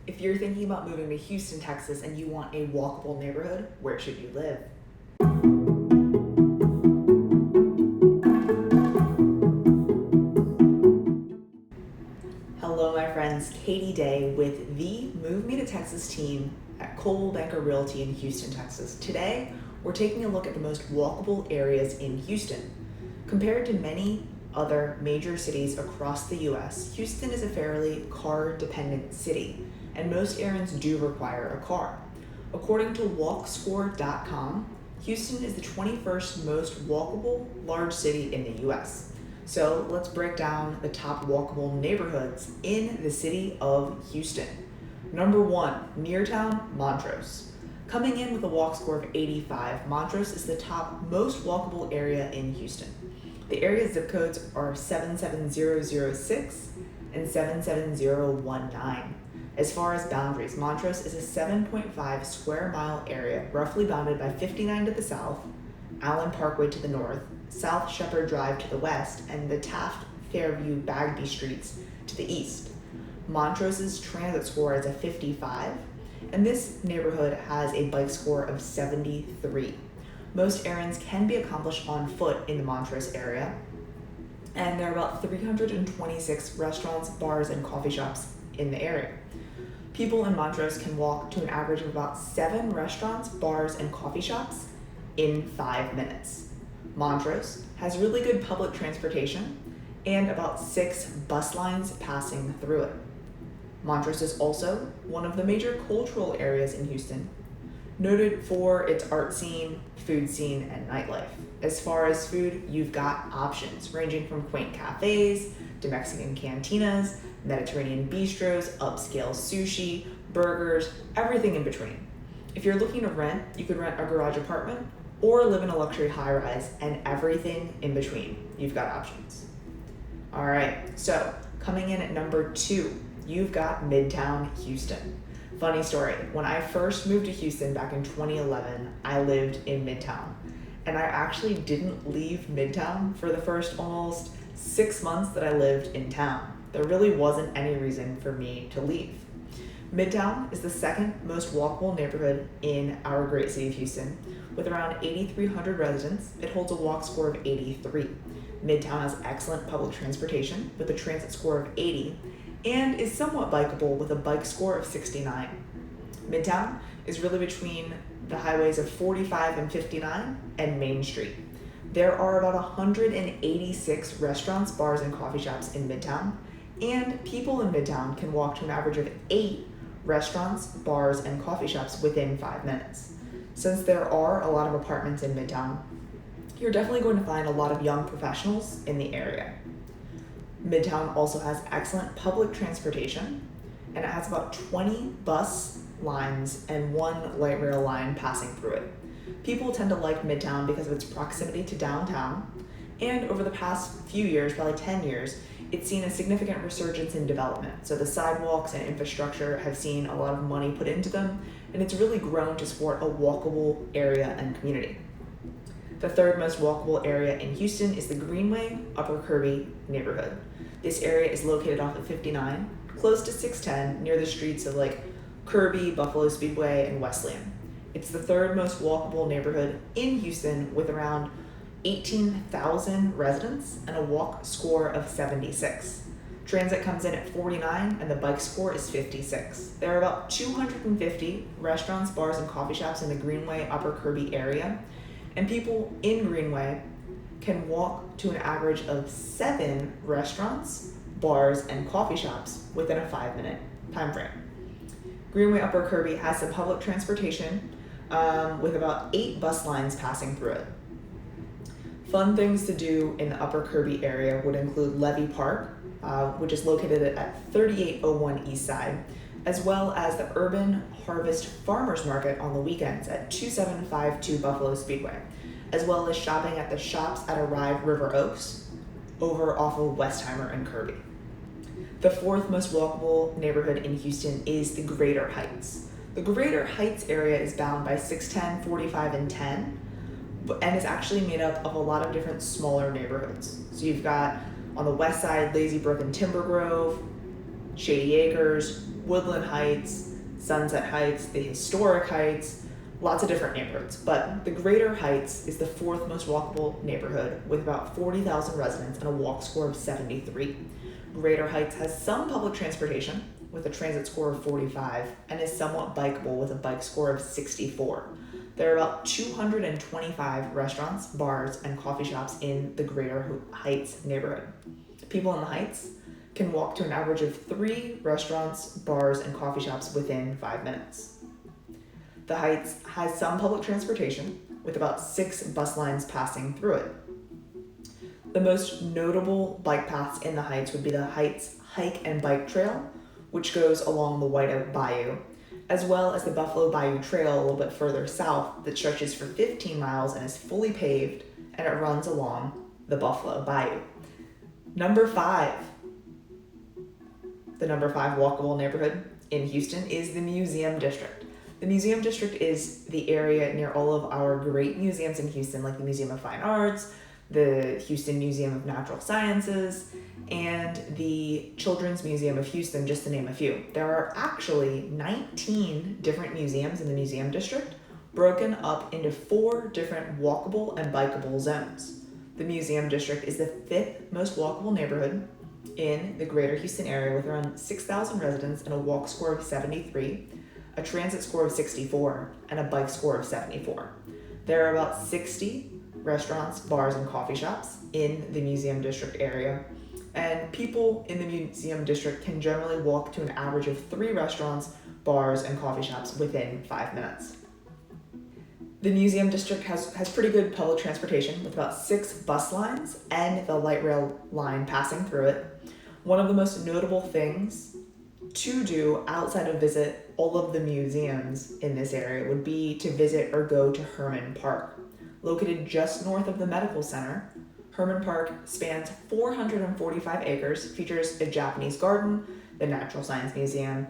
If you're thinking about moving to Houston, Texas, and you want a walkable neighborhood, where should you live? Hello, my friends. Katie Day with the MOVEMETOTX Team at Coldwell Banker Realty in Houston, Texas. Today, we're taking a look at the most walkable areas in Houston. Compared to many other major cities across the U.S., Houston is a fairly car-dependent city, and most errands do require a car. According to walkscore.com, Houston is the 21st most walkable large city in the U.S. So let's break down the top walkable neighborhoods in the city of Houston. Number 1, Neartown, Montrose. Coming in with a walk score of 85, Montrose is the top most walkable area in Houston. The area zip codes are 77006 and 77019. As far as boundaries, Montrose is a 7.5 square mile area roughly bounded by 59 to the south, Allen Parkway to the north, South Shepherd Drive to the west, and the Taft, Fairview, Bagby streets to the east. Montrose's transit score is a 55, and this neighborhood has a bike score of 73. Most errands can be accomplished on foot in the Montrose area, and there are about 326 restaurants, bars, and coffee shops in the area. People in Montrose can walk to an average of about 7 restaurants, bars, and coffee shops in 5 minutes. Montrose has really good public transportation and about 6 bus lines passing through it. Montrose is also one of the major cultural areas in Houston, noted for its art scene, food scene, and nightlife. As far as food, you've got options ranging from quaint cafes to Mexican cantinas, Mediterranean bistros, upscale sushi, burgers, everything in between. If you're looking to rent, you could rent a garage apartment or live in a luxury high-rise, and everything in between. You've got options. All right, so coming in at number 2, you've got Midtown Houston. Funny story, when I first moved to Houston back in 2011, I lived in Midtown. And I actually didn't leave Midtown for the first almost 6 months that I lived in town. There really wasn't any reason for me to leave. Midtown is the second most walkable neighborhood in our great city of Houston. With around 8,300 residents, it holds a walk score of 83. Midtown has excellent public transportation with a transit score of 80 and is somewhat bikeable with a bike score of 69. Midtown is really between the highways of 45 and 59 and Main Street. There are about 186 restaurants, bars, and coffee shops in Midtown, and people in Midtown can walk to an average of 8 restaurants, bars, and coffee shops within 5 minutes. Since there are a lot of apartments in Midtown, you're definitely going to find a lot of young professionals in the area. Midtown also has excellent public transportation, and it has about 20 bus lines and 1 light rail line passing through it. People tend to like Midtown because of its proximity to downtown, and over the past few years, probably 10 years, it's seen a significant resurgence in development. So the sidewalks and infrastructure have seen a lot of money put into them, and it's really grown to support a walkable area and community. The third most walkable area in Houston is the Greenway Upper Kirby neighborhood. This area is located off of 59, close to 610, near the streets of like Kirby, Buffalo Speedway, and Wesleyan. It's the third most walkable neighborhood in Houston with around 18,000 residents and a walk score of 76. Transit comes in at 49 and the bike score is 56. There are about 250 restaurants, bars, and coffee shops in the Greenway Upper Kirby area, and people in Greenway can walk to an average of 7 restaurants, bars, and coffee shops within a 5-minute time frame. Greenway Upper Kirby has some public transportation with about 8 bus lines passing through it. Fun things to do in the Upper Kirby area would include Levy Park, which is located at 3801 East Side, as well as the Urban Harvest Farmers Market on the weekends at 2752 Buffalo Speedway, as well as shopping at the Shops at Arrive River Oaks over off of Westheimer and Kirby. The fourth most walkable neighborhood in Houston is the Greater Heights. The Greater Heights area is bound by 610, 45, and 10, and is actually made up of a lot of different smaller neighborhoods. So you've got on the west side, Lazy Brook and Timber Grove, Shady Acres, Woodland Heights, Sunset Heights, the Historic Heights, lots of different neighborhoods. But the Greater Heights is the fourth most walkable neighborhood with about 40,000 residents and a walk score of 73. Greater Heights has some public transportation with a transit score of 45 and is somewhat bikeable with a bike score of 64. There are about 225 restaurants, bars, and coffee shops in the Greater Heights neighborhood. People in the Heights can walk to an average of 3 restaurants, bars, and coffee shops within 5 minutes. The Heights has some public transportation with about 6 bus lines passing through it. The most notable bike paths in the Heights would be the Heights Hike and Bike Trail, which goes along the White Oak Bayou, as well as the Buffalo Bayou Trail a little bit further south that stretches for 15 miles and is fully paved, and it runs along the Buffalo Bayou. Number 5. The number 5 walkable neighborhood in Houston is the Museum District. The Museum District is the area near all of our great museums in Houston, like the Museum of Fine Arts, the Houston Museum of Natural Sciences, and the Children's Museum of Houston, just to name a few. There are actually 19 different museums in the Museum District, broken up into 4 different walkable and bikeable zones. The Museum District is the 5th most walkable neighborhood in the greater Houston area with around 6,000 residents and a walk score of 73, a transit score of 64, and a bike score of 74. There are about 60 restaurants, bars, and coffee shops in the Museum District area, and people in the Museum District can generally walk to an average of 3 restaurants, bars, and coffee shops within 5 minutes. The Museum District has pretty good public transportation with about 6 bus lines and the light rail line passing through it. One of the most notable things to do outside of visit all of the museums in this area would be to visit or go to Herman Park. Located just north of the medical center, Herman Park spans 445 acres, features a Japanese garden, the Natural Science Museum,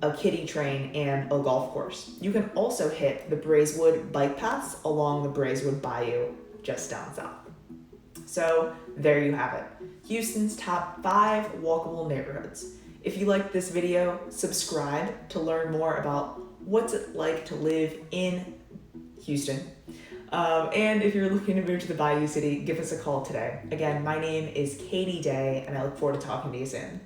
a kiddie train, and a golf course. You can also hit the Braeswood bike paths along the Braeswood Bayou just down south. So there you have it, Houston's top 5 walkable neighborhoods. If you liked this video, subscribe to learn more about what's it like to live in Houston. And if you're looking to move to the Bayou City, give us a call today. Again, my name is Katie Day, and I look forward to talking to you soon.